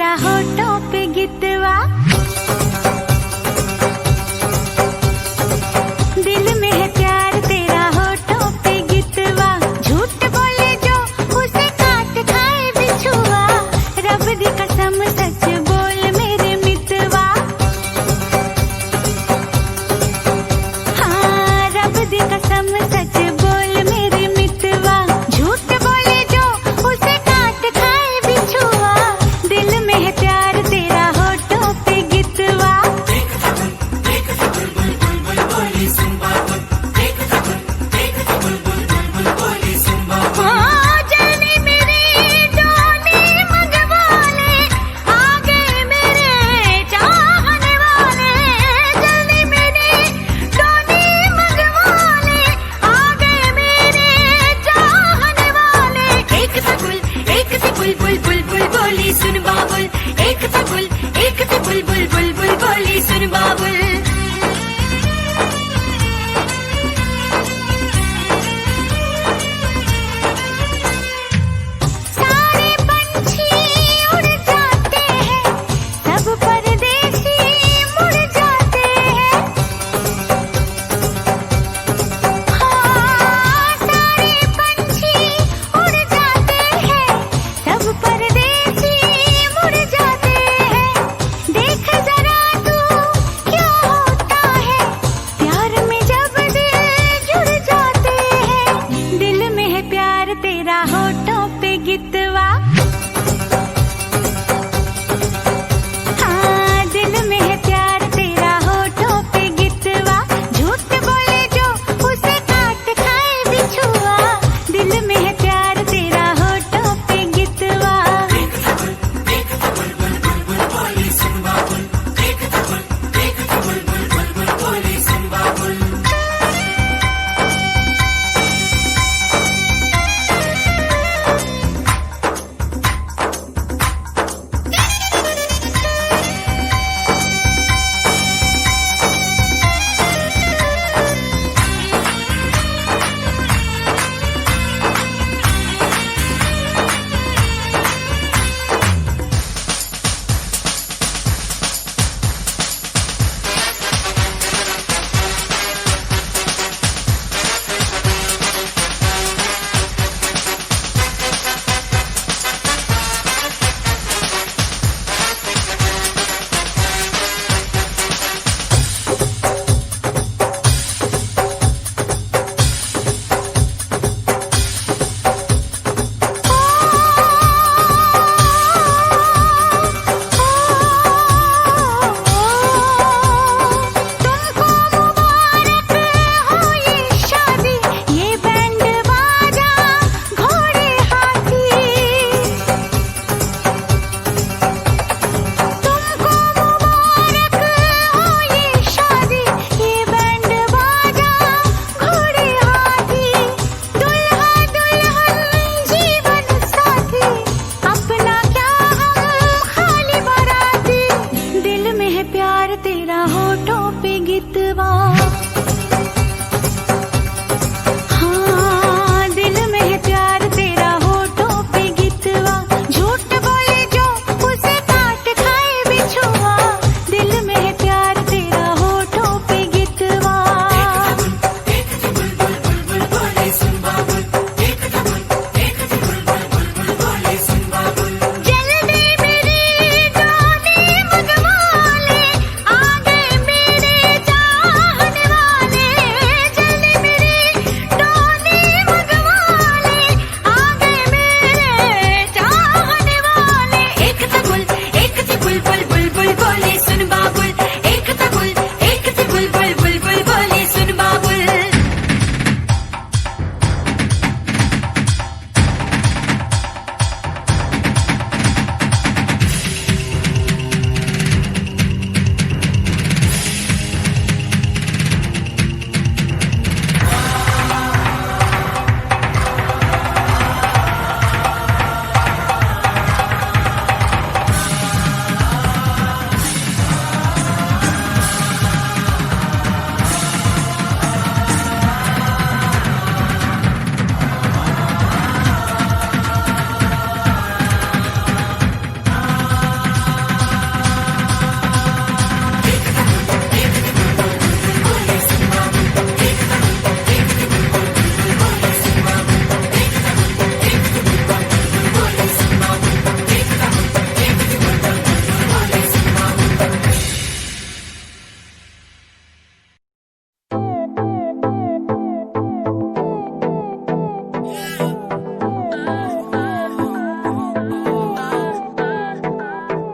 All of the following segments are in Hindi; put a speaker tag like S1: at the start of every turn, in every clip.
S1: तेरा होठों पे गितवा, दिल में है प्यार तेरा होठों पे गितवा, झूठ बोले जो उसे काट खाए बिछुआ, रब दी कसम सच बोल मेरे मितवा, हाँ रब दी कसम सच बोल मेरे मितवा, झूठ बोले जो उसे काट खाए बिछुआ, दिल में है प्यार तेरा होठों पे गितवा। बुलबुल बुलबुल बोली सुन बाबुल, एक सा गुल एक सी बुलबुल बुलबुल बोली सुन बाबुल। सारे पंछी उड़ जाते हैं, सब परदेसी मुड़ जाते हैं, हाँ सारे पंछी उड़ जाते हैं, सब परदेसी मुड़ जाते हैं, देख जरा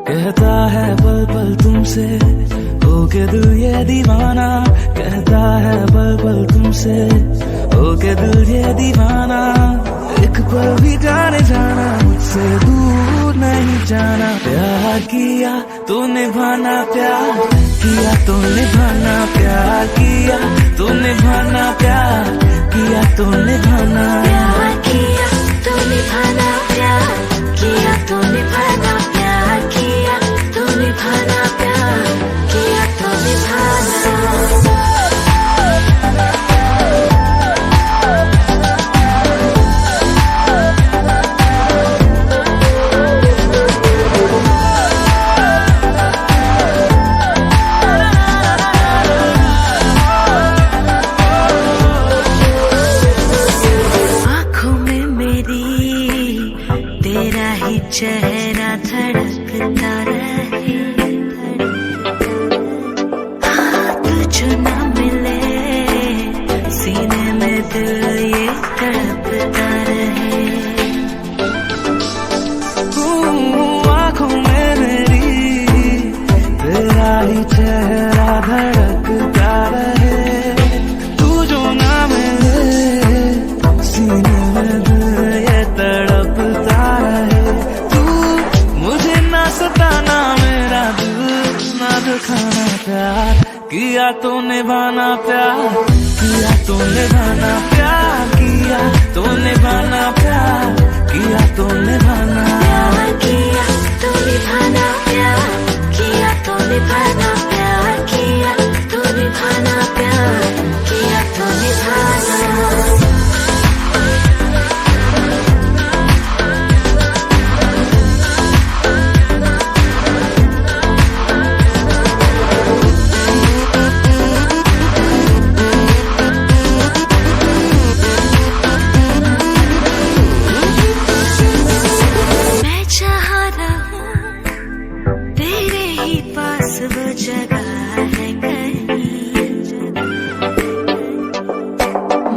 S2: कहता है पल पल तुमसे हो के दिल ये दीवाना, कहता है पल पल तुमसे हो के दिल ये दीवाना। एक पल भी जाने जाना मुझसे दूर नहीं जाना। प्यार किया तो निभाना, प्यार किया तो निभाना, प्यार किया तो निभाना, प्यार किया तो निभाना,
S1: प्यार किया तो निभाना, प्यार किया तो निभाना, प्यार किया तो निभाना, प्यार किया तो निभाना। चेहरा धड़कता रहे, हाथ जो न मिले सीने में दिल ये तड़पता रहे।
S2: आँखों में मेरी तेरा ही चेहरा धड़कता रहे, तू जो ना मिले सीने में दिल ये तड़पता रहे। सताना मेरा दिल ना दुखाना, प्यार किया तो निभाना, प्यार किया तो निभाना, प्यार किया तो निभाना, प्यार किया तो निभाना,
S1: प्यार किया तो निभाना, प्यार किया तो निभाना, प्यार किया तो निभाना, प्यार किया तो निभाना।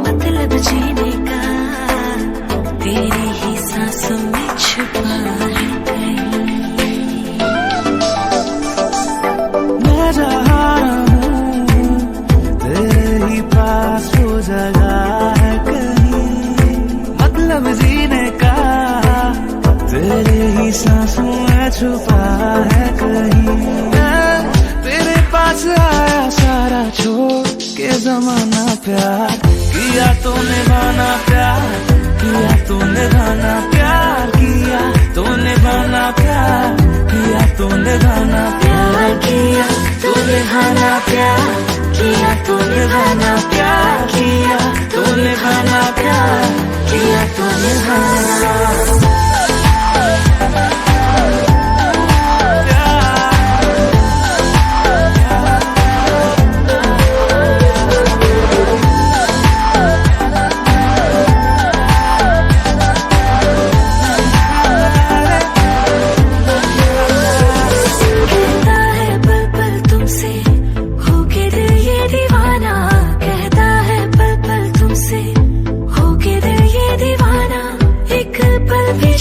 S1: मतलब जीने का तेरी ही सांसों में छुपा है कहीं।
S2: मैं जहाँ रहूं तेरे ही पास वो जगह है कहीं। मतलब जीने का तेरे ही सांसों में छुपा है कहीं। तेरे पास आया सारा छोड़ के जमाना, प्यार किया तो निभाना, प्यार किया तो निभाना, प्यार किया तो निभाना, प्यार किया तो निभाना,
S1: प्यार किया तो निभाना, प्यार किया तो निभाना, प्यार किया तो निभाना, प्यार किया तो निभाना।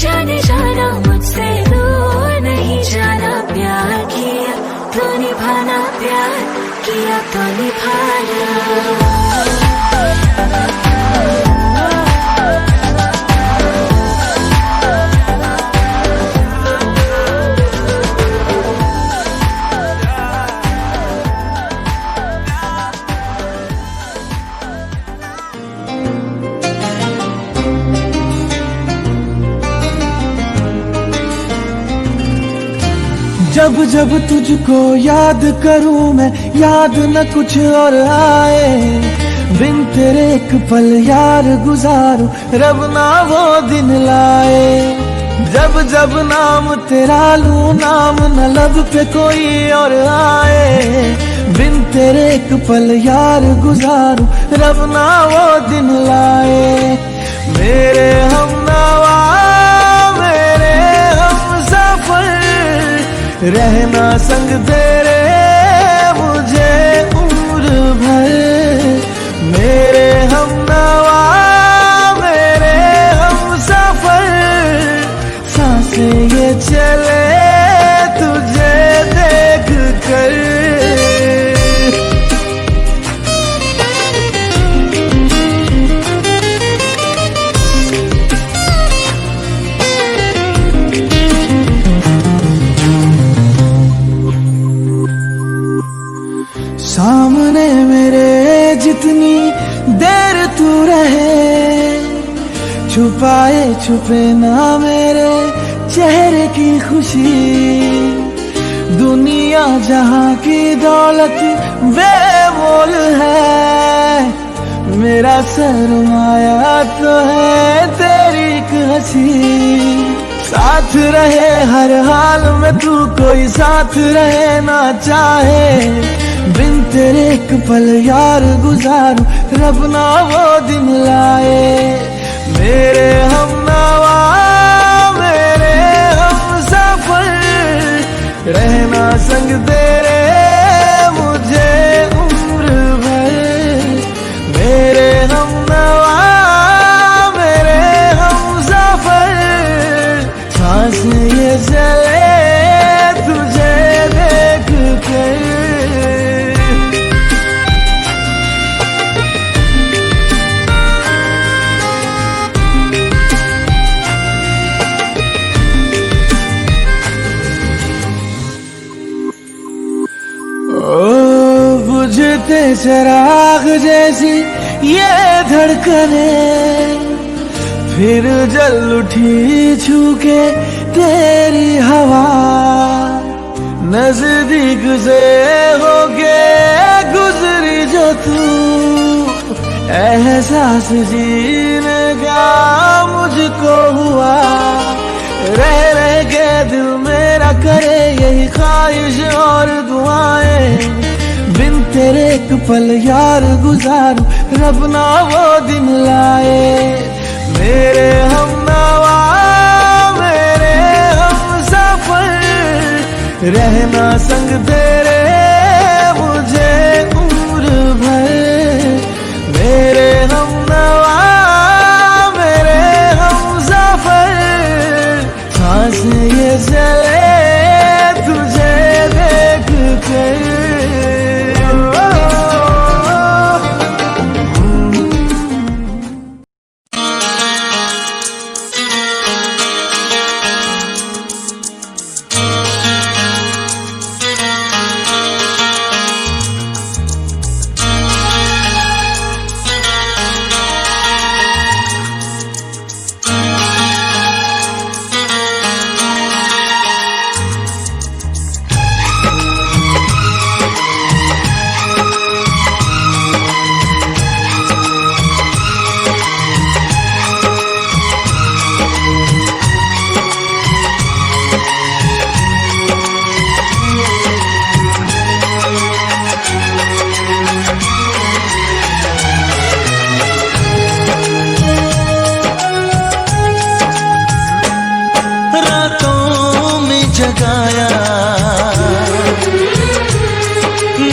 S1: जाने जाना मुझसे दूर नहीं जाना, प्यार किया तो निभाना, प्यार किया तो निभाना।
S2: जब जब तुझको याद करूं मैं, याद न कुछ और आए। बिन तेरे एक पल यार गुजारूं, रब ना वो दिन लाए। जब जब नाम तेरा लूं, नाम न लब पे कोई और आए। बिन तेरे एक पल यार गुजारूं, रब ना वो दिन लाए। मेरे हमनवा मेरे हमसफर, रहना संग तेरे मुझे उम्र भर। मेरे हमनवा मेरे हमसफर, सांसें ये चले तुझ छुपाए छुपे ना मेरे चेहरे की खुशी, दुनिया जहां की दौलत बेमोल है, मेरा सरमाया तो है तेरी एक हंसी। साथ रहे हर हाल में तू, कोई साथ रहे ना चाहे, बिन तेरे एक पल यार गुजारूं रब ना वो दिन लाए। मेरे हमनवा मेरे हमसफर, रहना संग तेरे मुझे उम्र भर। मेरे हमनवा मेरे हमसफर, सांस ये चले तुझे देख कर। बुझते चराग जैसी ये धड़कने, फिर जल उठी छूके तेरी हवा, नजदीक से होके गुजरी जो तू, एहसास जीने का मुझको हुआ। रह रह के दिल मेरा करे यही ख्वाहिश और दुआएं, बिन तेरे एक पल यार गुजारूं रब ना वो दिन लाए। मेरे हमनवा मेरे हमसफर, रहना संग तेरे मुझे उम्र भर। मेरे हमनवा मेरे हमसफर, सांस ये चले तुझे देख कर।
S3: जगाया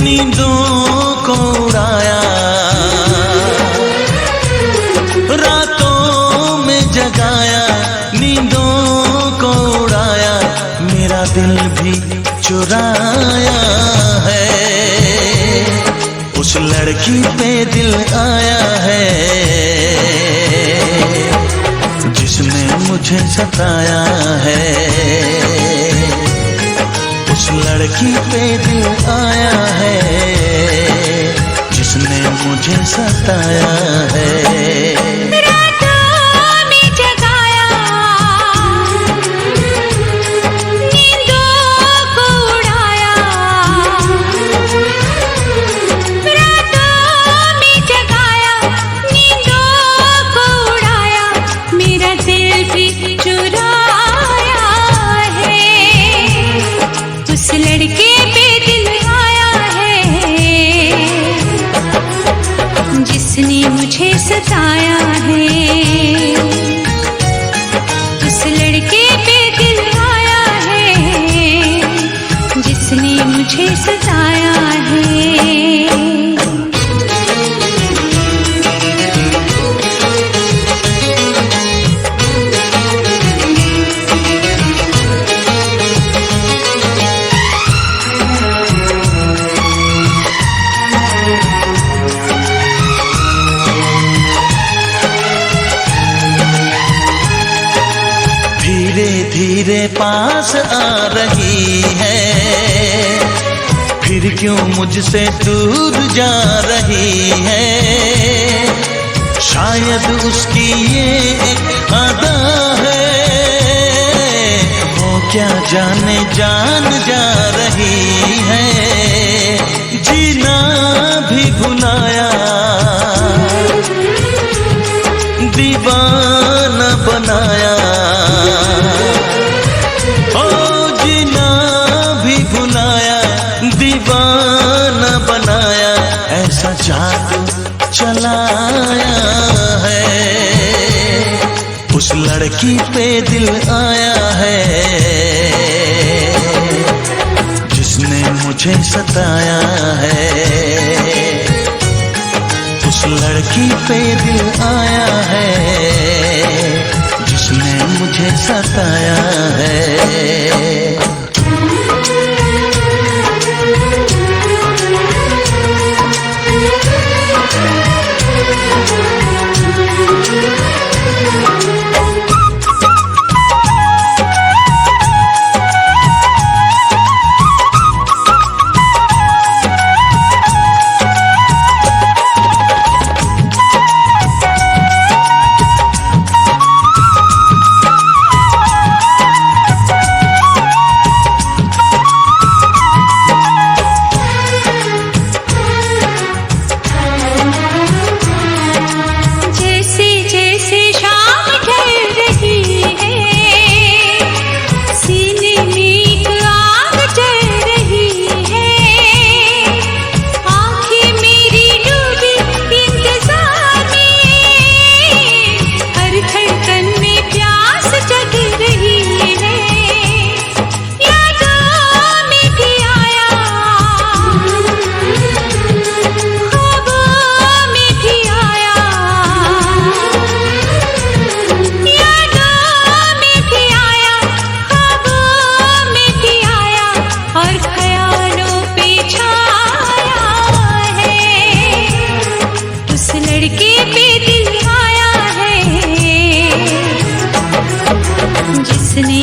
S3: नींदों को उड़ाया, रातों में जगाया नींदों को उड़ाया, मेरा दिल भी चुराया है। उस लड़की पे दिल आया है जिसने मुझे सताया है। उस लड़की पे दिल आया है जिसने मुझे सताया है।
S1: मुझे सताया है, उस लड़के पे दिल आया है जिसने मुझे सताया है।
S3: धीरे पास आ रही है, फिर क्यों मुझसे दूर जा रही है। शायद उसकी ये एक अदा है, वो क्या जाने जान जा रही है। जीना भी भुलाया, दीवाना बनाया, ओ जीना भी भुलाया, दीवाना बनाया, ऐसा जादू चलाया है। उस लड़की पे दिल आया है, जिसने मुझे सताया है। उस लड़की पे दिल आया है, जिसने मुझे सताया है।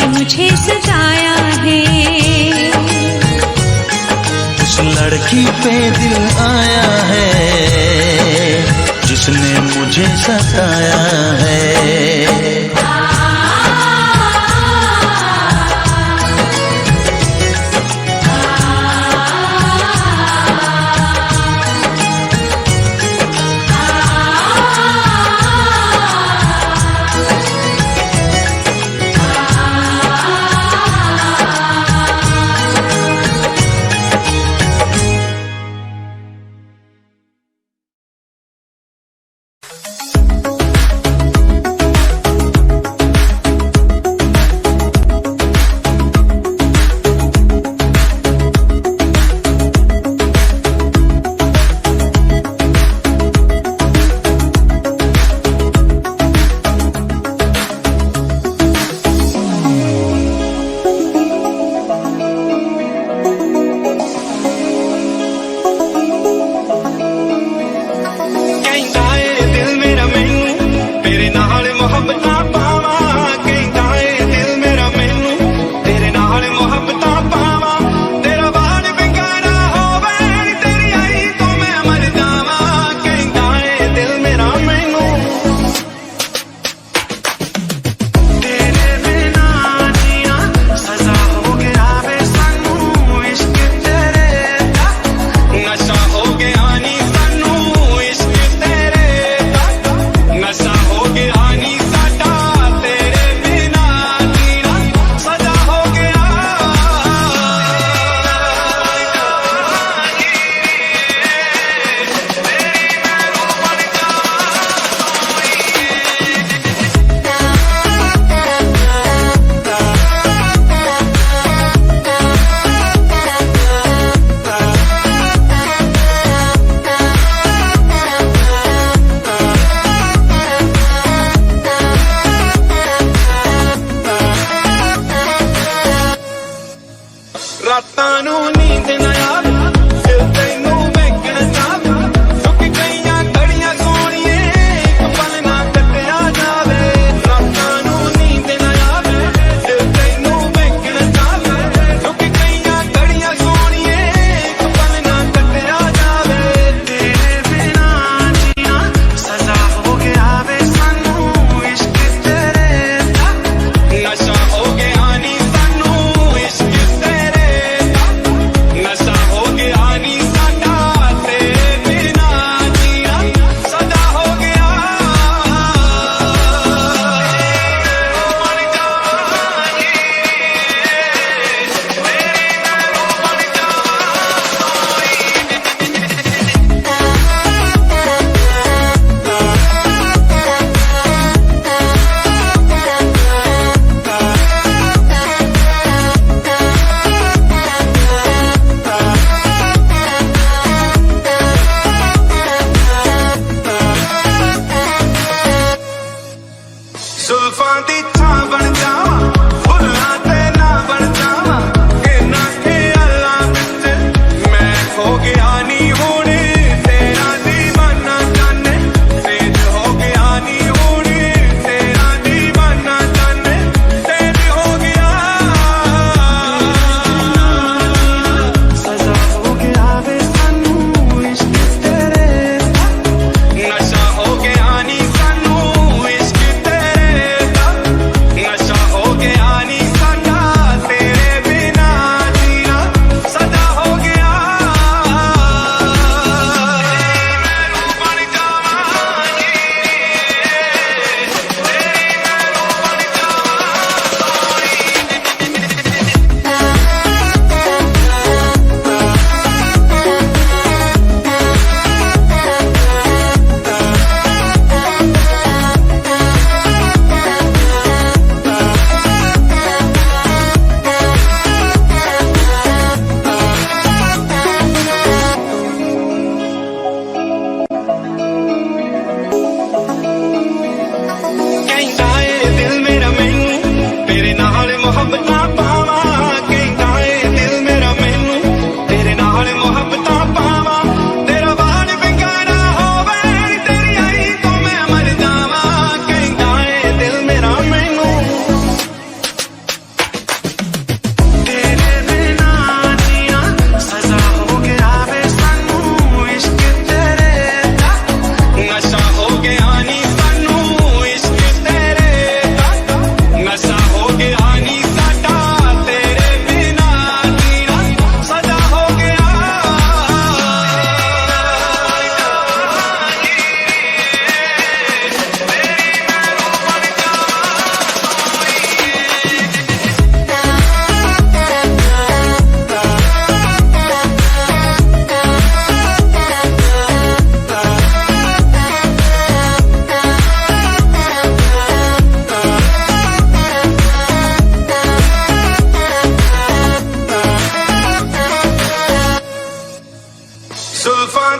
S1: मुझे सताया है।
S3: उस लड़की पे दिल आया है, जिसने मुझे सताया है।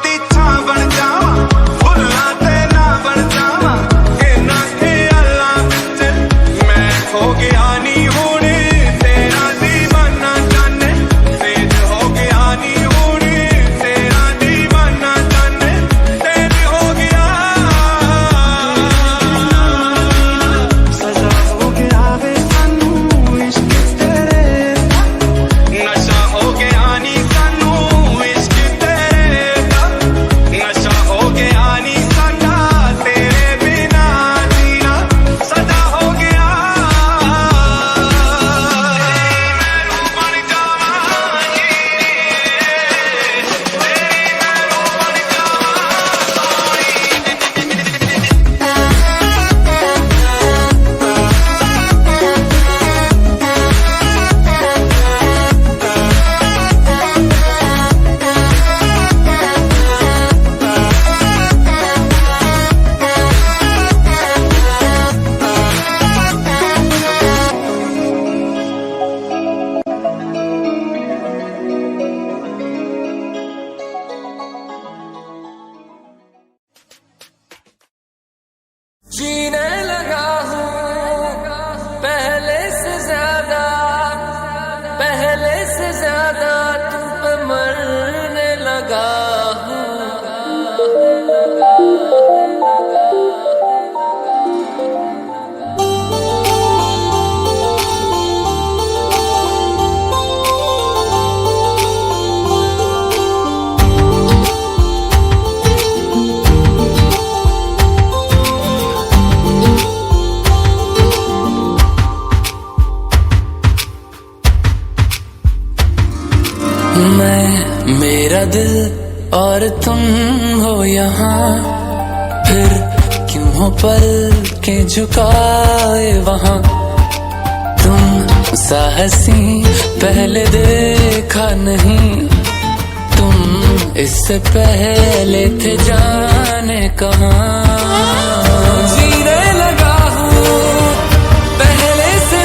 S4: दी छां बन जावा फुल्लां ते ना बन जावा इन्हां ख्यालां विच मैं खो गया नी हुण तेरा दीवाना जाने तेज हो गया नी हुण तेरा दीवाना जाने तेज हो गया सजा हो गया वे सानू इश्क तेरे नशा हो गया नी सानू इश्क तेरे दा नशा हो गया नी साडा तेरे बिना जीना सजा हो गया मैनू बन जावां जी
S5: जीने लगा हूँ पहले से ज्यादा तुम पे मरने लगा हूँ मैं मेरा दिल और तुम हो यहाँ फिर क्यों हो पल के झुकाए वहाँ तुम सा हंसी पहले देखा नहीं तुम इससे पहले थे जाने कहाँ जीने लगा हूँ पहले से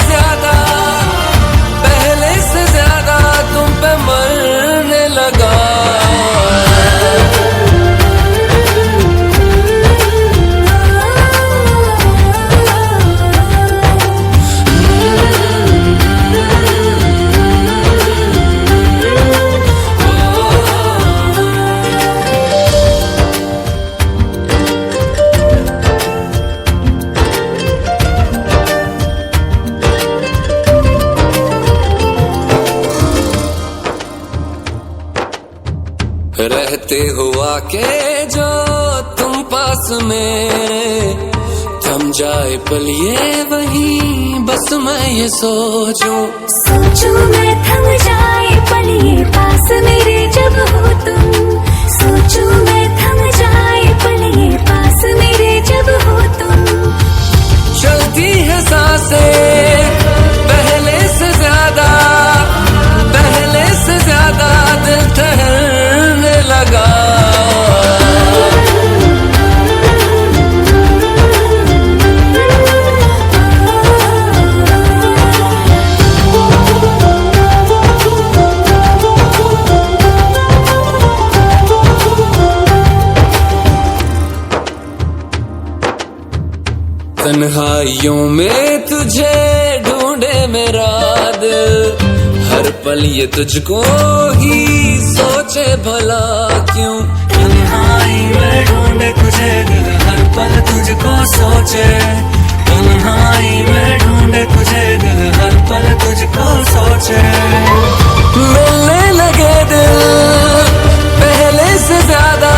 S5: ज्यादा तुम पे मरने लगा रहते हुआ के जो तुम पास मेरे थम जाए पल ये वही बस मैं ये सोचूं
S1: मैं थम जाए पल ये पास मेरे जब हो तुम सोचूं मैं थम जाए पल ये पास मेरे जब हो तुम
S5: चलती है सांसें पहले से ज्यादा दिल ठहरने लगा तन्हाइयों में तुझे ढूंढे मेरा दिल हर पल ये तुझको ही सोचे भला क्यों
S2: तन्हाई में ढूंढे तुझे दिल हर पल तुझको सोचे तन्हाई में ढूंढे तुझे दिल हर पल तुझको सोचे
S5: मिलने लगे दिल पहले से ज्यादा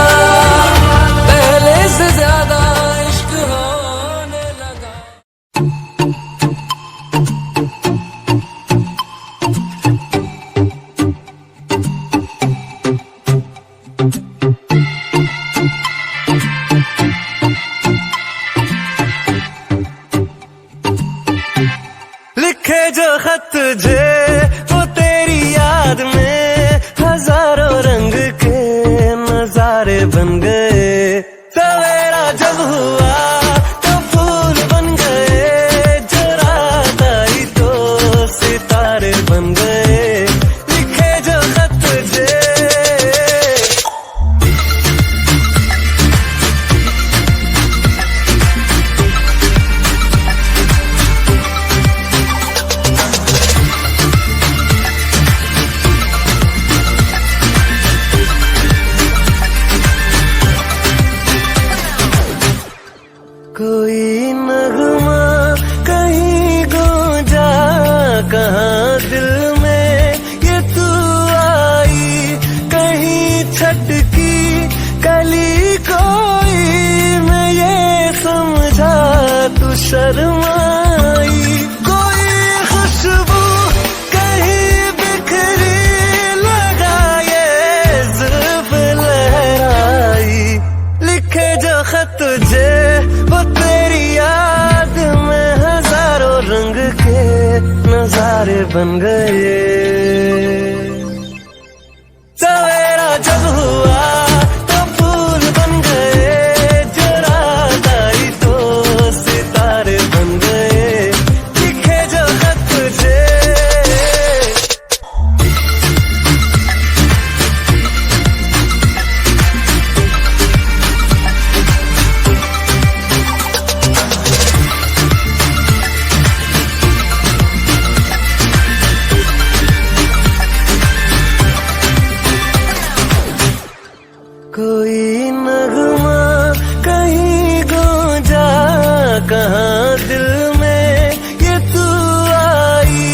S5: इश्क होने लगा
S3: लिखे जो खत तुझे वो तेरी याद में कली कोई मैं ये समझा तू शर्माई, कोई खुशबू कहीं बिखरी लगा ये जुल्फ लहराई, लिखे जो खत तुझे वो तेरी याद में हजारों रंग के नजारे बन गए। सवेरा जब हुआ तो फूल बन गए, जो रात आई तो सितारे बन गए, लिखे जो खत तुझे। कोई नगमा कहीं गूंजा कहाँ दिल में ये तू आई,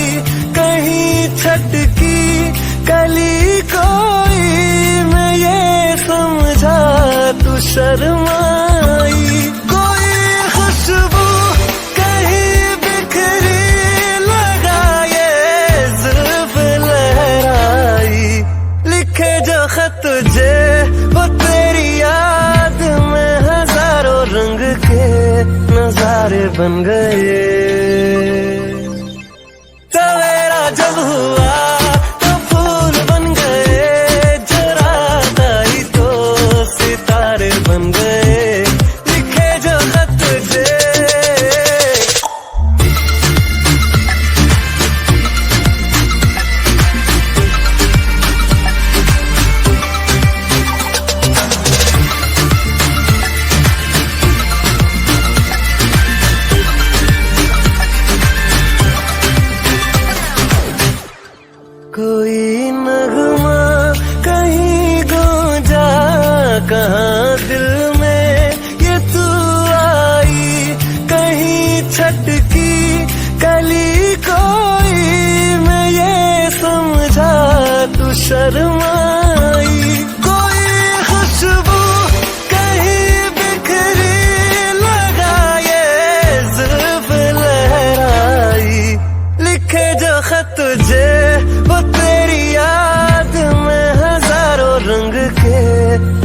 S3: कहीं छटकी कली कोई मैं ये समझा तू शर्माई, कोई खुशबू कहीं बिखरी लगा ये जुल्फ लहराई, लिखे जो खत तुझे वो तेरी याद में हजारों रंग के नजारे बन गए। सवेरा जब हुआ तो फूल बन गए, जो रात आई तो सितारे बन गए, लिखे जो खत तुझे। कोई नगमा कहीं गूंजा कहाँ दिल में ये तू आई, कहीं छटकी कली कोई मैं ये समझा तू शर्माई, कोई खुशबू कहीं बिखरी लगा ये जुल्फ लहराई, लिखे जो खत तुझे वो तेरी याद में हजारों रंग के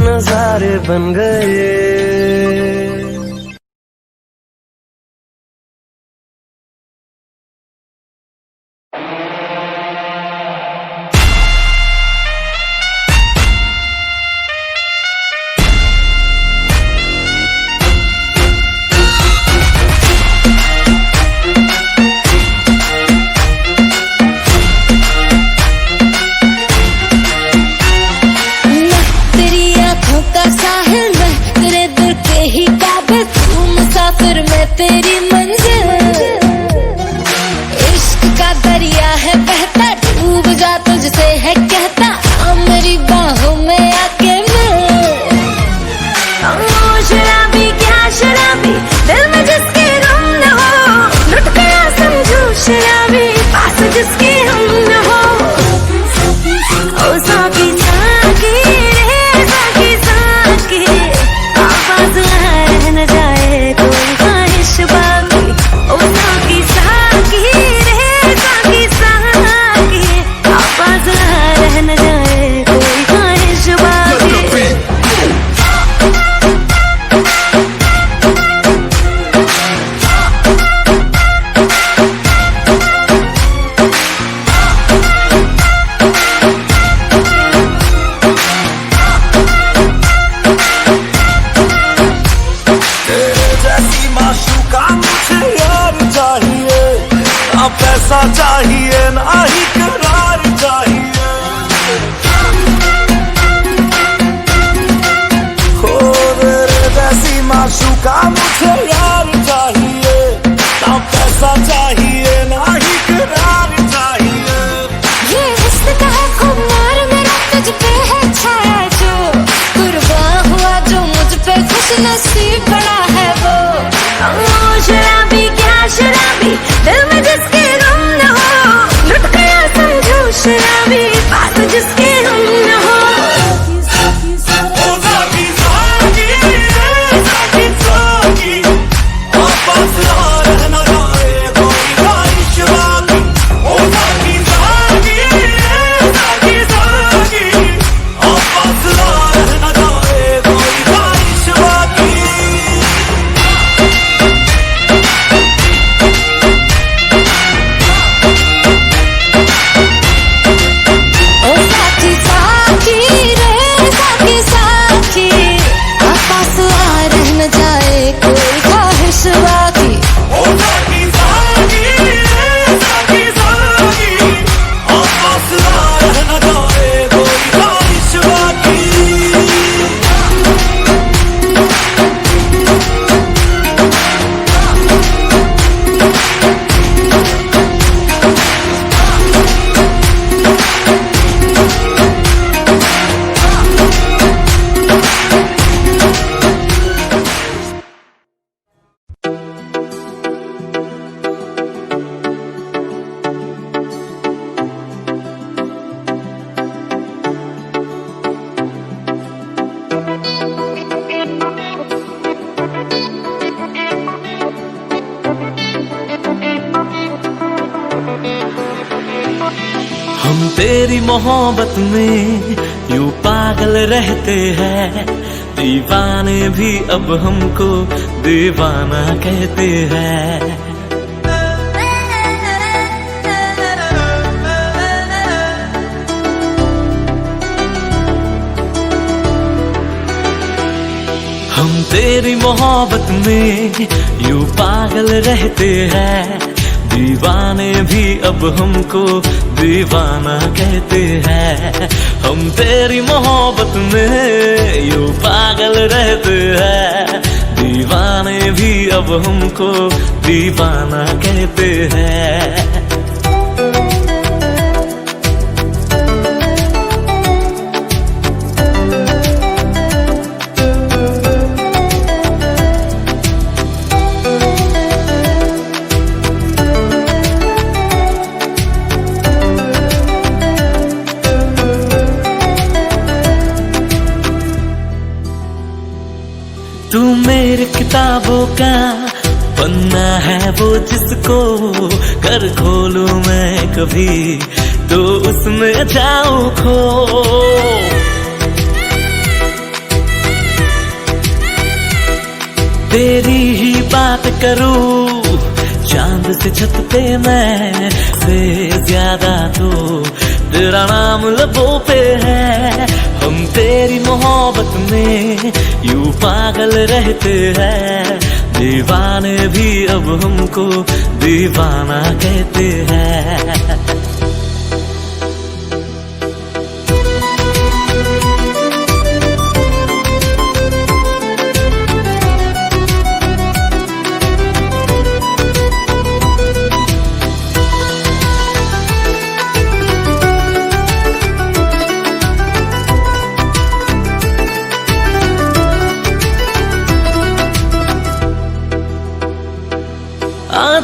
S3: नजारे बन गए।
S6: तेरी मंजिल इश्क का दरिया है बहता, डूब जा तुझसे है कहता, आ मेरी बाहों में आके मिल। शराबी क्या शराबी दिल में जिसके गम न हो, लुट गया समझो शराबी पास जिसके हम न हो। ओ साकी साकी रे साकी साकी, आवाज रह न जाए कोई ख्वाहिश बाकी। ओ साकी साकी रे साकी साकी, आवाज रह न जाए कोई ख्वाहिश बाकी।
S2: मोहब्बत में यूं पागल रहते हैं, दीवाने भी अब हमको दीवाना कहते हैं। हम तेरी मोहब्बत में यूं पागल रहते हैं, दीवाने भी अब हमको दीवाना कहते हैं। हम तेरी मोहब्बत में यूं पागल रहते हैं, दीवाने भी अब हमको दीवाना कहते हैं। तू मेरी किताबों का पन्ना है वो जिसको कर खोलूं मैं कभी तो उसमें जाऊं खो। तेरी ही बात करूं चांद से छत पे मैं से ज्यादा तो तेरा नाम लबों पे है। हम तेरी मोहब्बत में यूं पागल रहते हैं, दीवाने भी अब हमको दीवाना कहते हैं।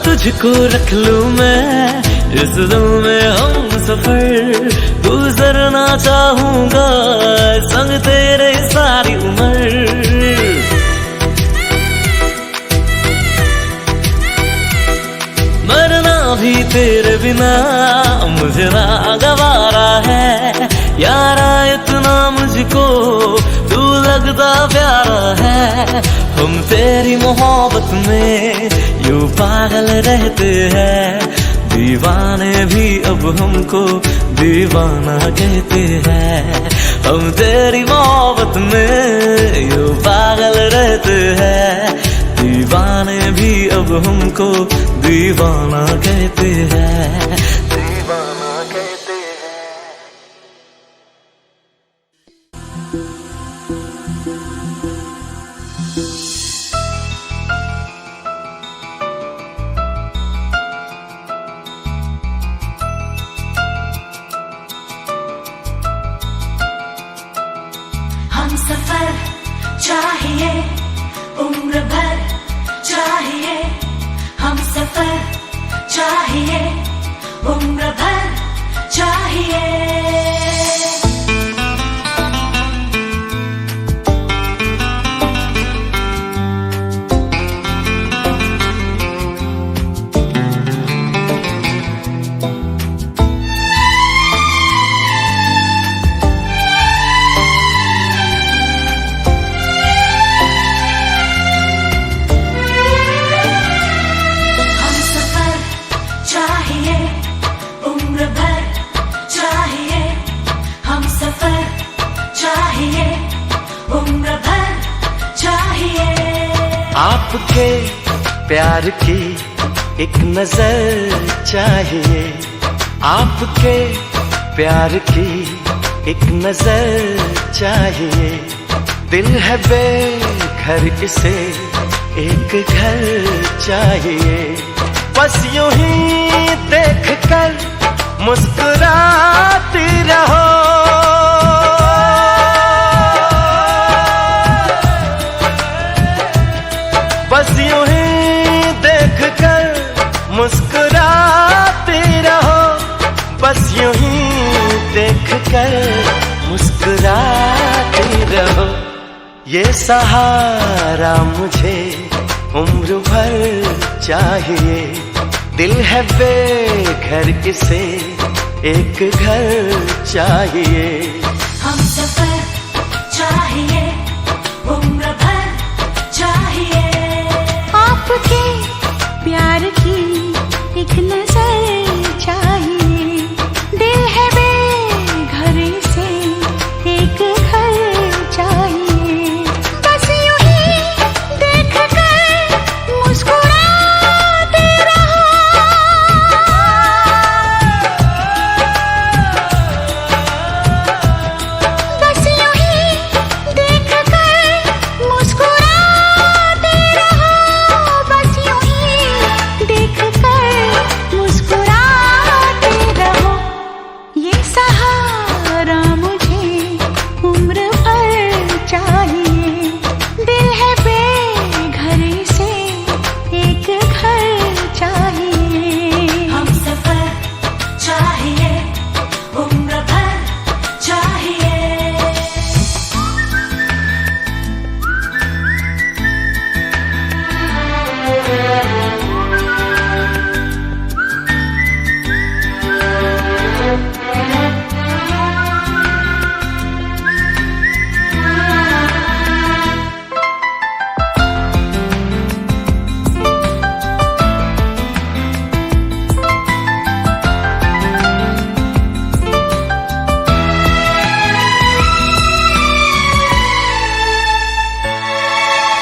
S2: तुझको रख लूं मैं इस दिल में हम सफर, गुजरना चाहूंगा संग तेरे सारी उम्र। मरना भी तेरे बिना मुझे ना गवारा है, यारा इतना मुझको तू लगता प्यारा है। हम तेरी मोहब्बत में यूं पागल रहते हैं, दीवाने भी अब हमको दीवाना कहते हैं। हम तेरी मोहब्बत में यूं पागल रहते हैं, दीवाने भी अब हमको दीवाना कहते हैं, दीवाना कहते हैं।
S6: हम सफर चाहिए उम्र भर चाहिए, हम सफर चाहिए उम्र भर चाहिए।
S3: आपके प्यार की एक नजर चाहिए, आपके प्यार की एक नजर चाहिए। दिल है बेघर इसे एक घर चाहिए। बस यूं ही देख कर मुस्कुराती रहो, बस यूं ही देख कर मुस्कुराती रहो, बस यूं ही देख कर मुस्कुराती रहो। ये सहारा मुझे उम्र भर चाहिए। दिल है बेघर इसे एक घर चाहिए।
S6: हम सफर चाहिए, उम्र भर चाहिए। आपके प्यार की एक नजर चाहिए। दिल है बेघर से एक घर चाहिए। बस यूं ही देख कर मुस्कुराते रहो। बस यूं ही देख कर मुस्कुराते रहो। बस यूं ही देख कर मुस्कुराते रहो। ये सहारा मुझे उम्र भर चाहिए। दिल है बेघर से एक घर चाहिए। हम सफर चाहिए, उम्र भर चाहिए।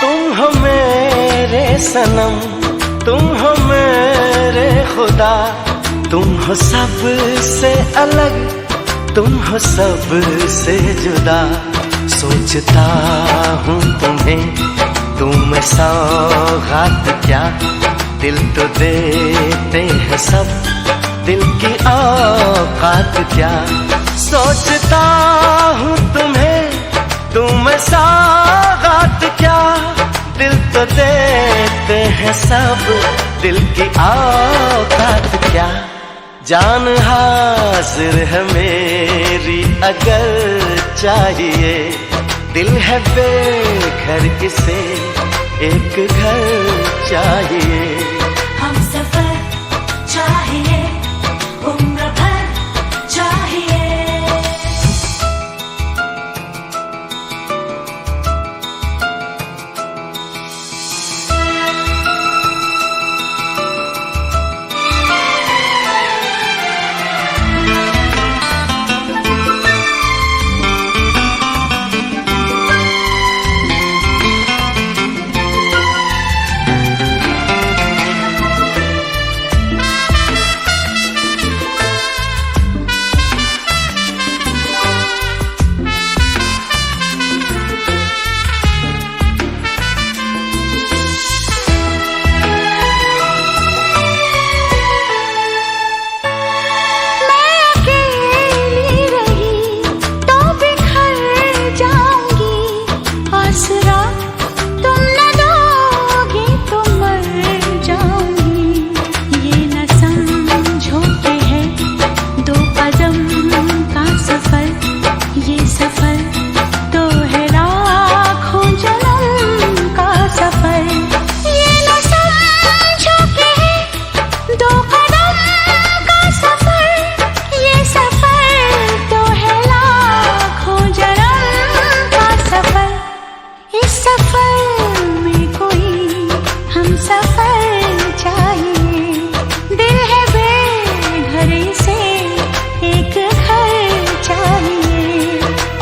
S3: तुम हो मेरे सनम, तुम हो मेरे खुदा। तुम हो सबसे अलग, तुम हो सबसे जुदा। सोचता हूँ तुम्हें, तुम सौगात क्या। दिल तो देते हैं सब, दिल की औकात क्या। सोचता हूँ तुम्हें, तुम सौगात क्या। दिल तो देते हैं सब, दिल की औकात क्या। जान हाजिर है मेरी अगर चाहिए। दिल है बेघर इसे एक घर चाहिए।
S6: हम सफर चाहिए, उम्र भर चाहिए।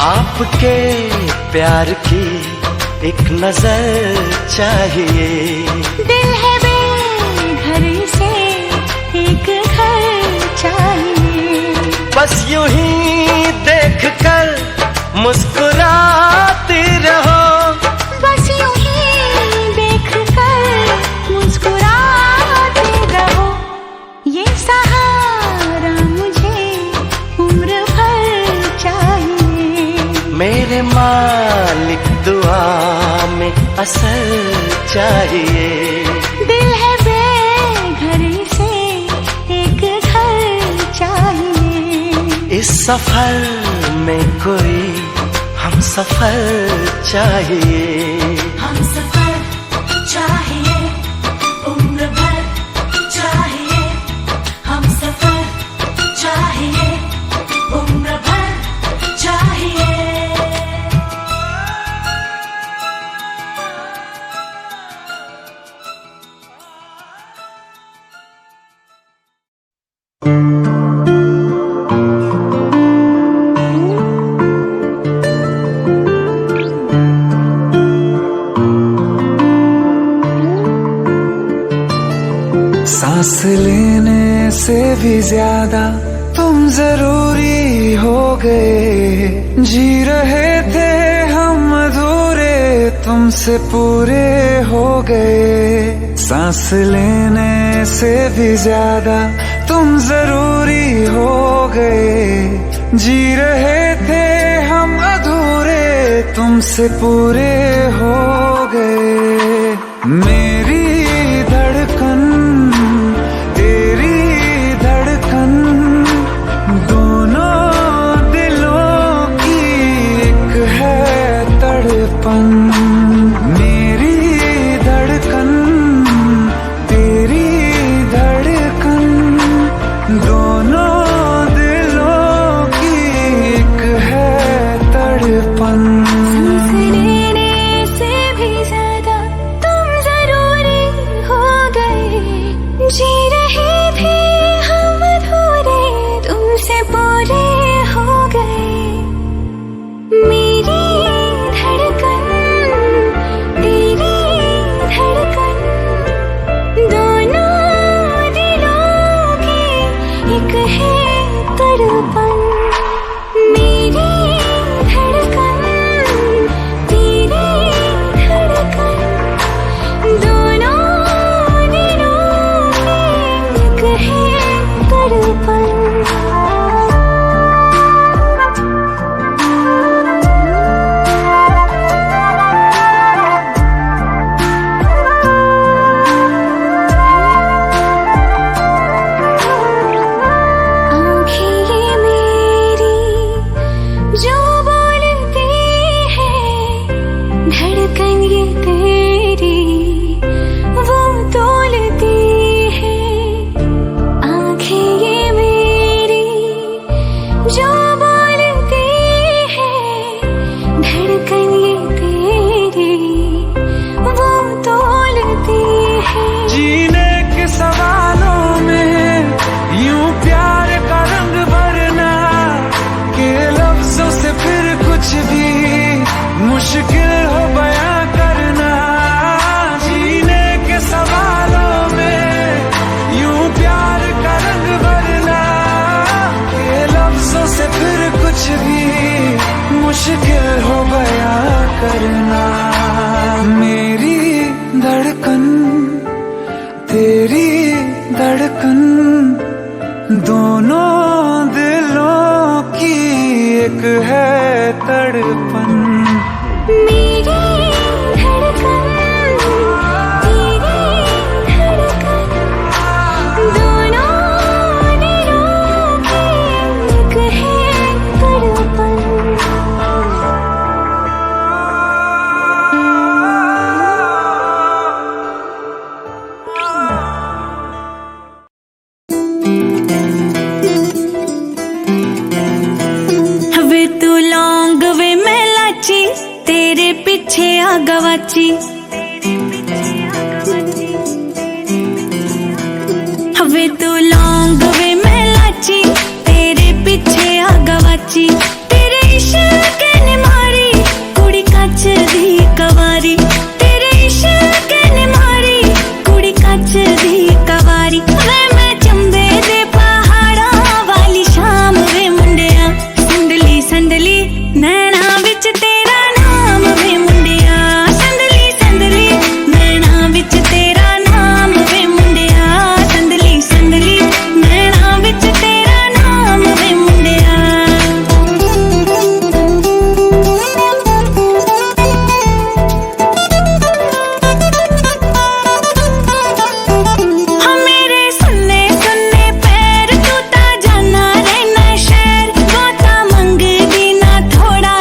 S3: आपके प्यार की एक नजर चाहिए।
S6: दिल है बेघर से एक घर चाहिए।
S3: बस यूं ही देख कर मुस्कुराती रहो।
S6: बस यूं ही देख कर मुस्कुराते रहो। ये सहारा मुझे उम्र भर चाहिए।
S3: मेरे मालिक दुआ में असर चाहिए।
S6: दिल है बेघर से एक घर चाहिए।
S3: इस सफर में कोई हम सफर चाहिए।
S6: हम सफर चाहिए, उम्र भर चाहिए। हम सफर चाहिए।
S2: सांस लेने से भी ज्यादा तुम जरूरी हो गए। जी रहे थे हम अधूरे, तुमसे पूरे हो गए। सांस लेने से भी ज्यादा तुम जरूरी हो गए। जी रहे थे हम अधूरे, तुमसे पूरे हो गए। मेरी धड़कन तेरी धड़कन, दोनों दिलों की एक है तड़पन। मेरी धड़कन तेरी धड़कन, दोनों दिलों की एक है तड़पन।
S6: सांस लेने से भी ज्यादा तुम जरूरी हो गए। जी रहे थे हम अधूरे, तुमसे पूरे हो गए। मेरी धड़कन तेरी धड़कन, दोनों दिलों की एक है तड़पन। मेरी धड़कन तेरी धड़कन, दोनों दिलों की एक है तड़पन। आँखें ये मेरी जो बोलती है, धड़कन ये तेरी वो तोलती है। आँखें ये मेरी जो बोलती है, धड़कन ये तेरी वो तोलती है।
S2: जीने के सवालों में यूं प्यार का रंग भरना, के लफ्जों से फिर कुछ भी मुश्किल हो बयां करना। जीने के सवालों में यूं प्यार का रंग भरना, के लफ्जों से फिर कुछ भी मुश्किल हो बयां करना। मेरी धड़कन तेरी धड़कन, दोनों दिलों की एक है तड़पन।
S6: मेरी धड़कन तेरी धड़कन, दोनों दिलों की एक है तड़पन।
S1: वे तू लौंग वे मैं लाची, तेरे पीछे आ गवाची। वे तू लौंग वे मैं लाची, तेरे पीछे आ गवाची। तेरे इश्क ने मारी कुड़ी कच दी कवारी। तेरे इश्क ने मारी कुड़ी कच दी कवारी। वे मैं चंबे दे पहाड़ा वाली शाम वे मुंडिया, संदली संदली नैना विच तेरा नाम वे मुंडिया। संदली संदली नैना विच तेरा नाम वे मुंडिया। संदली संदली नैना विच तेरा नाम वे मुंडिया। हाँ मेरे सुन्ने सुन्ने पैर, तू ता जाना रहना शहर। गोता मंगदी ना थोड़ा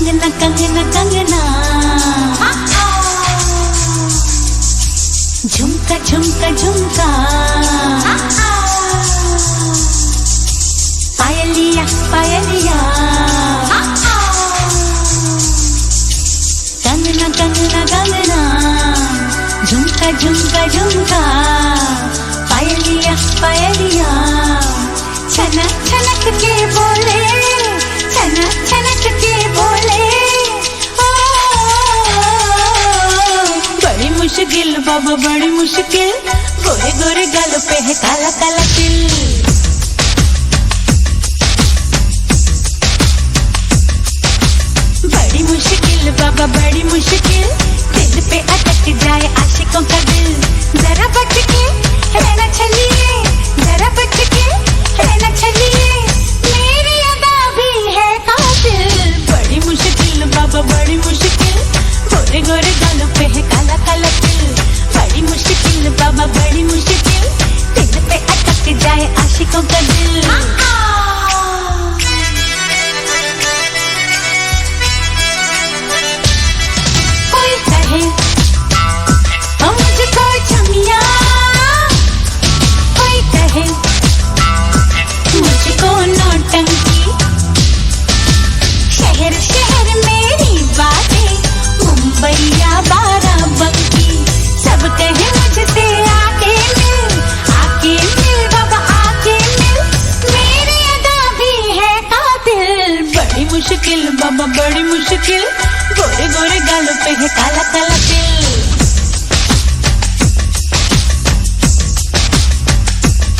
S1: कंगना कंगना कंगना झुमका झुमका झुमका पायलिया पायलिया कंगना कंगना कंगना झुमका झुमका झुमका पायलिया पायलिया छनक छनक के बोले छनक छनक के बोले बड़ी मुश्किल बाबा बड़ी मुश्किल गोरे गोरे गालों पे है काला काला तिल बड़ी मुश्किल बाबा बड़ी मुश्किल दिल पे अटक जाए आशिकों का दिल जरा बच के रहना चलिए जरा बच के रहना चलिए मेरी अदा भी है कातिल बड़ी मुश्किल बाबा बड़ी मुश्किल गोरे गोरे गालों पे है काला काला तिल बड़ी मुश्किल बाबा बड़ी मुश्किल दिल पे अटक जाए आशिकों का दिल कोई कहे मुझको छमिया कोई कहे मुझको नौटंकी शहर शहर मेरी बातें मुंबई या बाराबंकी सब कहे मुझसे आके मिल बाबा आके मिल मेरी अदा भी है कातिल बड़ी मुश्किल बाबा बड़ी मुश्किल गोरे गोरे गालों पे है काला काला तिल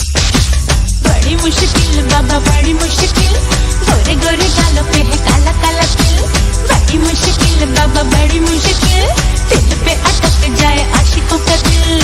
S1: बड़ी मुश्किल बाबा बड़ी मुश्किल गोरे गोरे गालों पे है काला काला तिल बड़ी मुश्किल बाबा बड़ी मुश्किल दिल पे अटक जाए आशिकों का दिल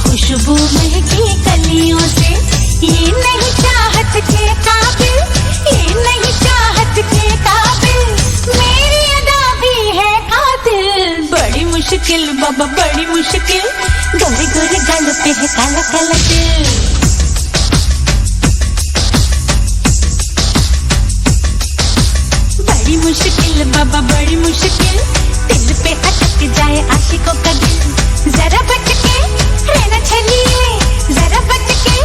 S1: खुशबू महकी कलियों से ये नहीं चाहत के काबिल ये नहीं चाहत के काबिल मेरी अदा भी है कातिल बड़ी मुश्किल बाबा बड़ी मुश्किल गोरे गोरे गालों पे है काला काला तिल बड़ी मुश्किल बाबा बड़ी मुश्किल दिल पे अटक जाए आशिकों का दिल जरा बच के रहना चलिए जरा बच के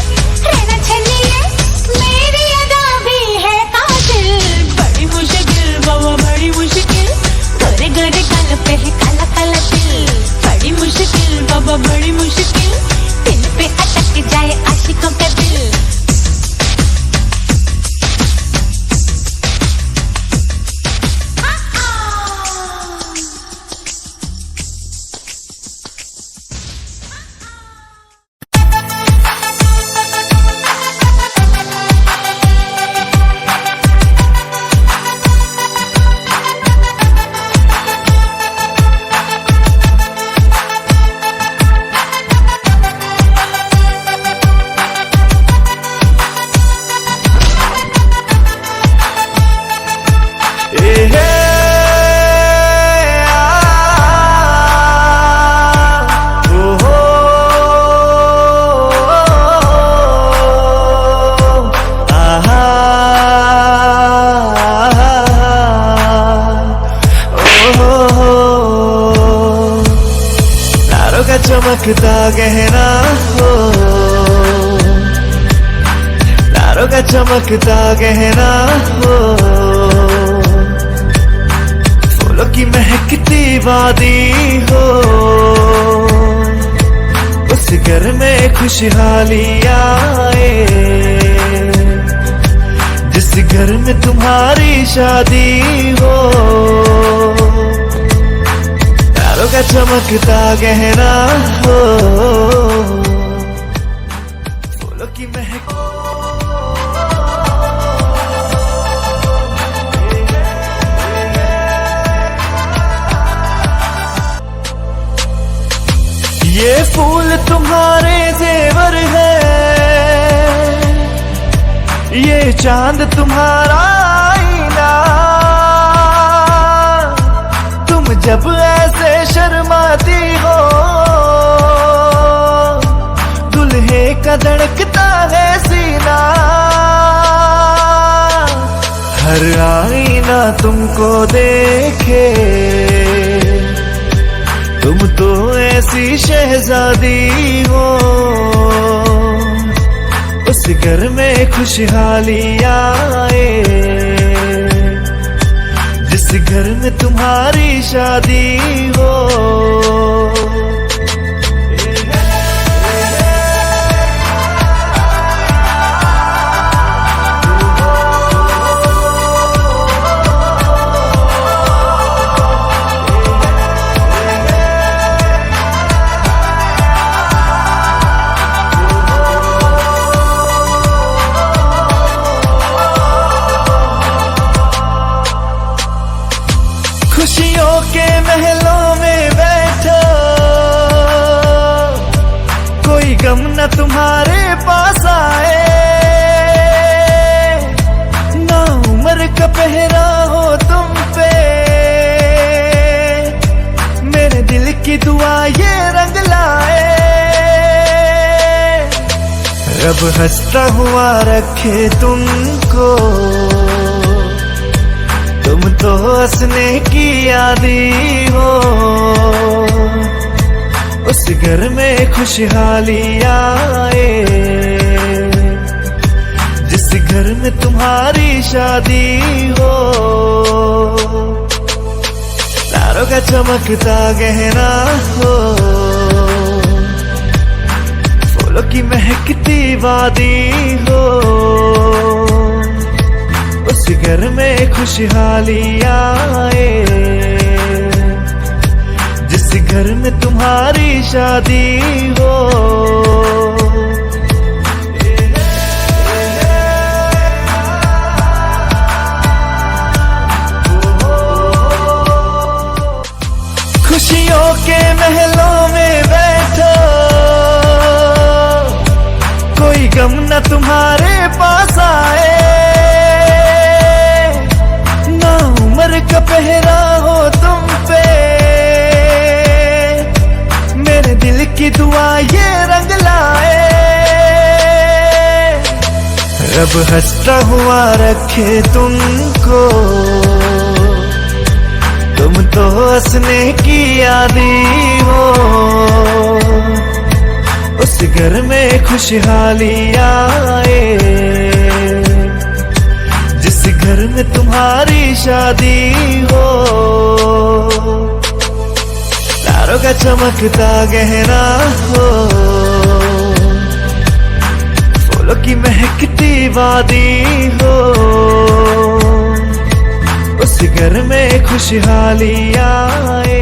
S1: रहना चलिए मेरी अदा भी है कातिल बड़ी मुश्किल बाबा बड़ी मुश्किल गोरे गोरे गालों पे है काला काला तिल बड़ी मुश्किल बाबा बड़ी मुश्किल दिल पे अटक जाए आशिकों का दिल
S3: चमकता गहना हो तारों का चमकता गहना हो फूलों की महकती वादी हो, उस घर में खुशहाली आए, जिस घर में तुम्हारी शादी हो। तारों का चमकता गहना हो, फूलों की महक। ये फूल तुम्हारे जेवर है, ये चांद तुम्हारा आईना। तुम जब ऐसे शर्माती हो, दुल्हे का धड़कता है सीना। हर आईना तुमको देखे, तुम तो ऐसी शहजादी हो, उस घर में खुशहाली आए, जिस घर में तुम्हारी शादी हो। खुशियों के महलों में बैठो, कोई गम न तुम्हारे पास आए। ना उम्र का पहरा हो तुम पे, मेरे दिल की दुआ ये रंग लाए। रब हंसता हुआ रखे तुमको, तुम तो हंसने की आदी हो, उस घर में खुशहाली आए, जिस घर में तुम्हारी शादी हो। तारों का चमकता गहना हो, फूलों की महकती वादी हो, उस घर में खुशहाली आए, जिस घर में तुम्हारी शादी हो। खुशियों के महलों में बैठो, कोई गम न तुम्हारे पास आए। उम्र का पहरा हो तुम पे, मेरे दिल की दुआ ये रंग लाए। रब हंसता हुआ रखे तुमको, तुम तो हंसने की आदी हो, उस घर में खुशहाली आए, घर में तुम्हारी शादी हो। तारों का चमकता गहना हो, फूलों की महकती वादी हो, उस घर में खुशहाली आए।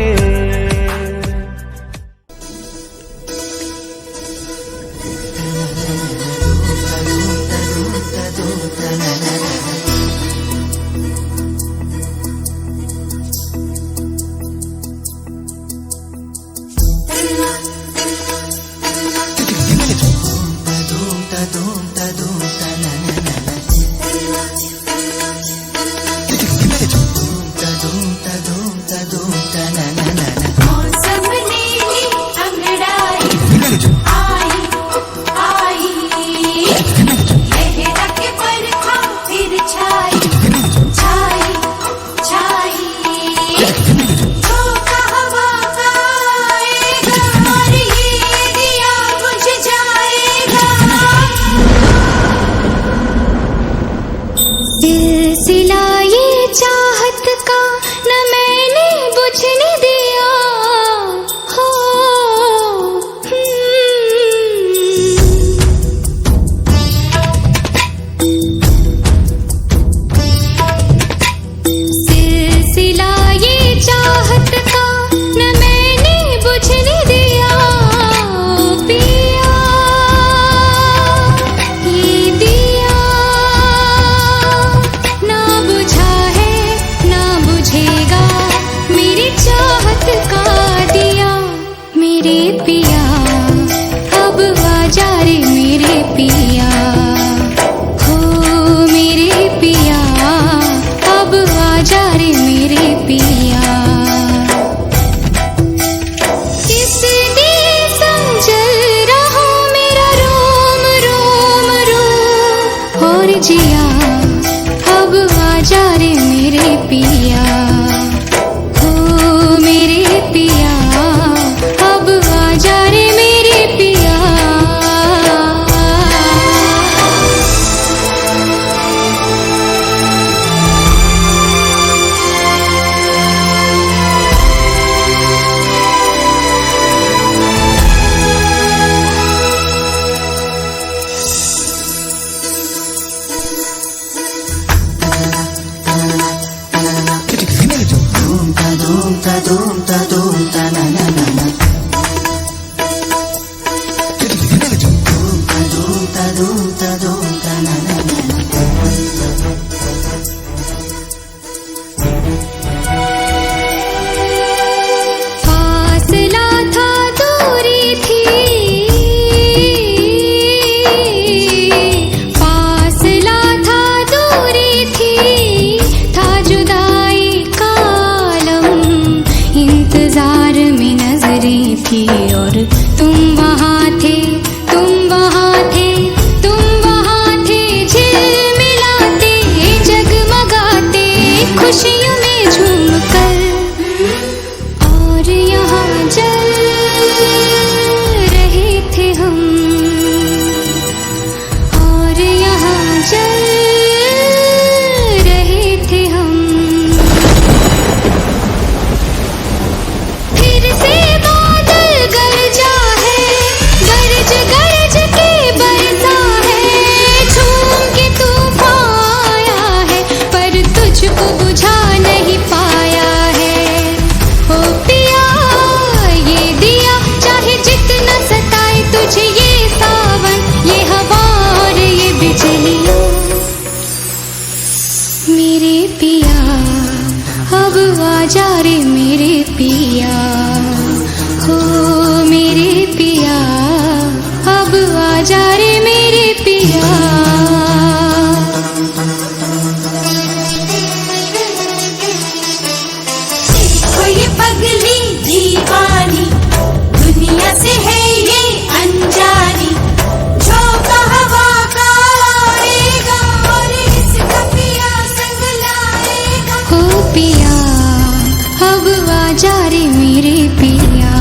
S1: सिलसिला ये चाहत का न मैंने
S6: बुझने दिया हो। सिलसिला ये चाहत का न मैंने बुझने दिया पिया, ये दिया ना बुझा है ना बुझेगा मेरी चाहत का दिया। मेरे पिया अब आजा रे मेरे पिया हो, मेरे पिया अब आजा रे मेरे पिया। किस दिन संजल रहा मेरा रोम रोम रोम, और जिया अब आजा रे मेरे पिया हो, मेरे पिया अब आजा रे मेरे पिया। फासला था दूरी थी, फासला था दूरी थी, था जुदाई का आलम, इंतजार में नजरें थी और तुम वहाँ थे, तुम वहाँ थे, तुम वहाँ थे, झिलमिलाते जगमगाते खुशियों में झूमकर, और यहाँ जल रहे थे हम, और यहाँ जल रहे थे हम। फिर से बादल गरजा है, गरज गरज के बरसा है, झूम के तूफान आया है पर तुझको बुझा नहीं पाया है। ओ पिया ये दिया चाहे जितना सताए तुझे ये सावन, ये हवा और ये बिजलियाँ, मेरे पिया अब आजा रे मेरे पिया हो, मेरे पिया अब आजा रे मेरे पिया।
S1: देखो ये पगली दीवानी, दुनिया से है ये अनजानी, झोंका हवा का आएगा और इसका पिया संग लाएगा।
S6: हो पिया अब आजा रे मेरे पिया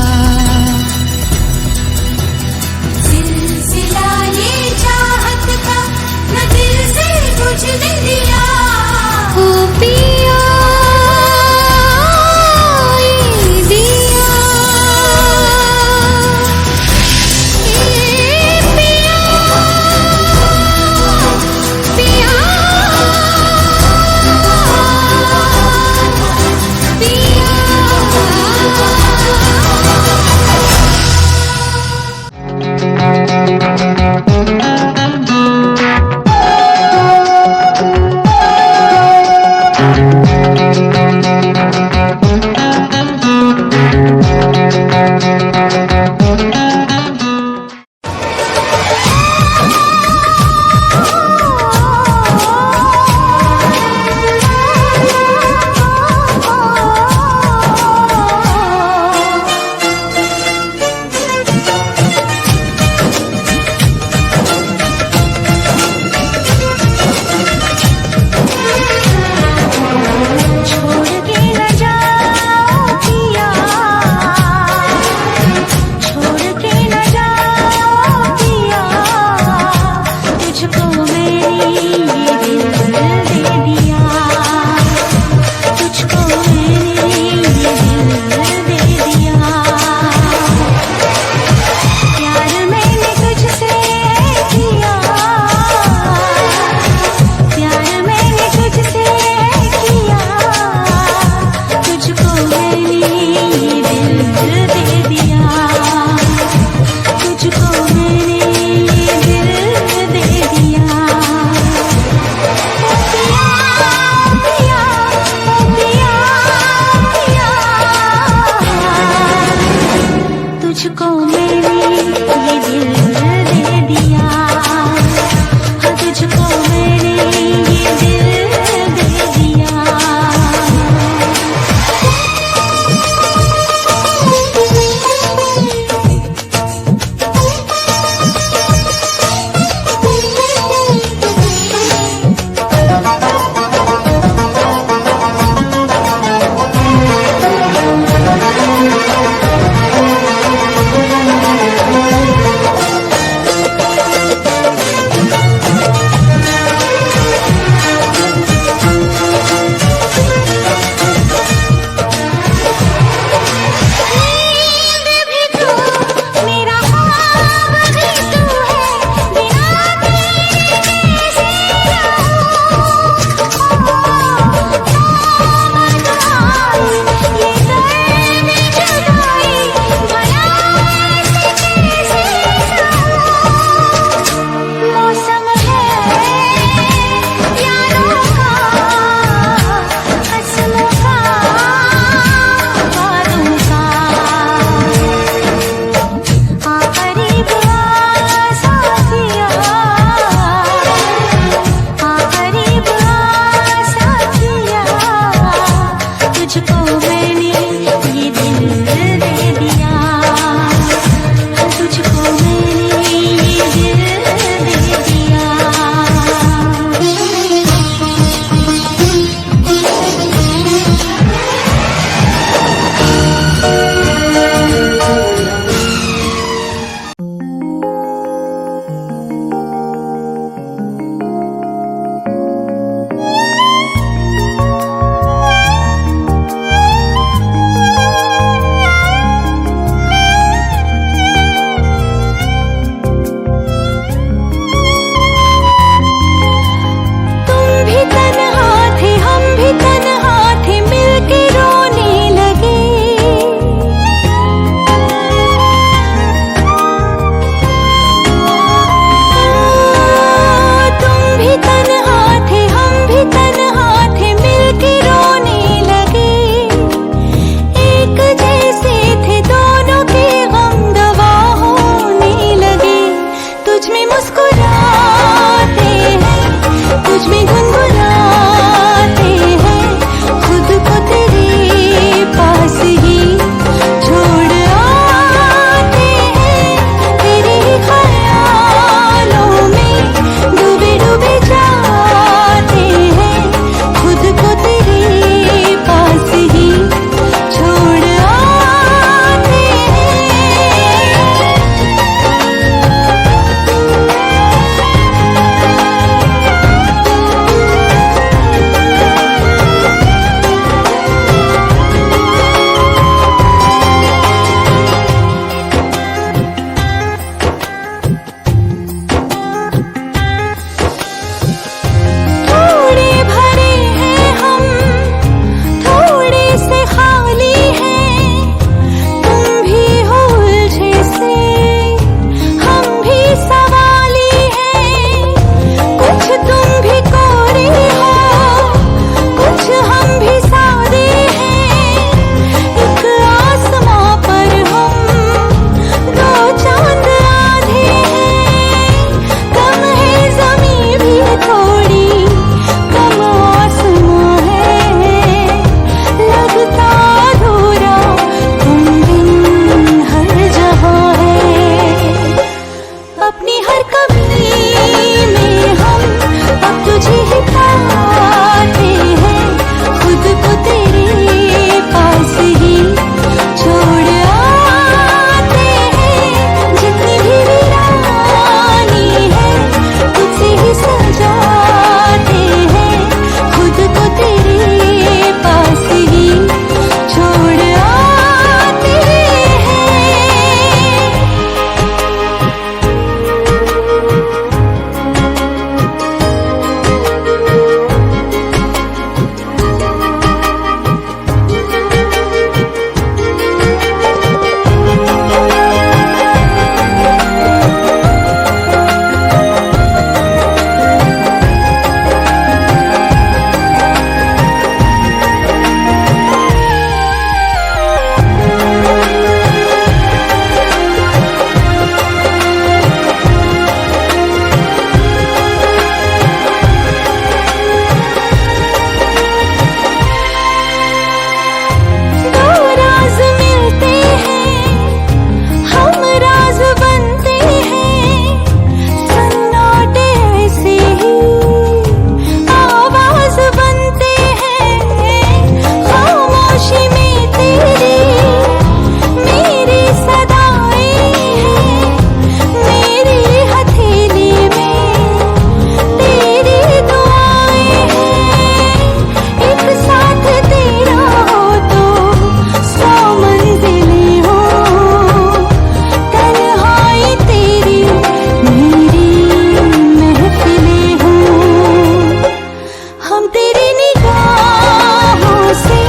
S6: हम तेरी निगाहों से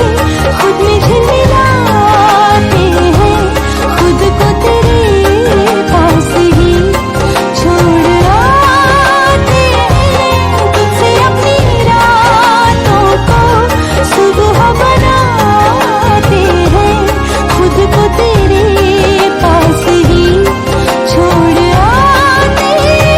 S6: खुद में झिलमिलाते हैं, खुद को तेरे पास ही छोड़ आते हैं। तुझसे अपनी रातों को सुबह बनाते हैं, खुद को तेरे पास ही छोड़ आते हैं।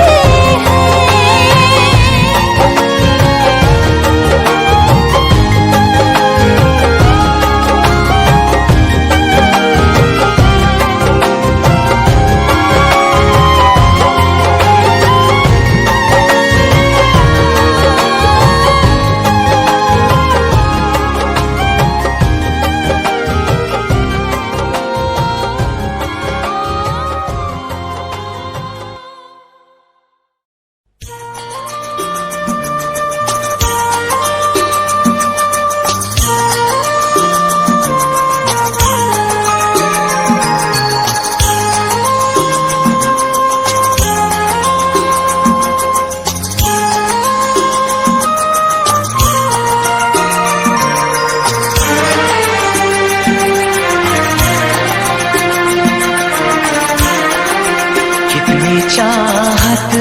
S3: कितनी चाहत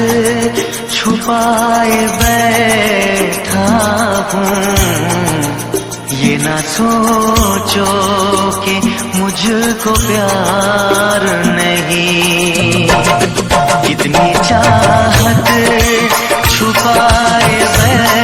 S3: छुपाए बैठा हूँ, ये ना सोचो कि मुझको प्यार नहीं। कितनी चाहत छुपाए बैठा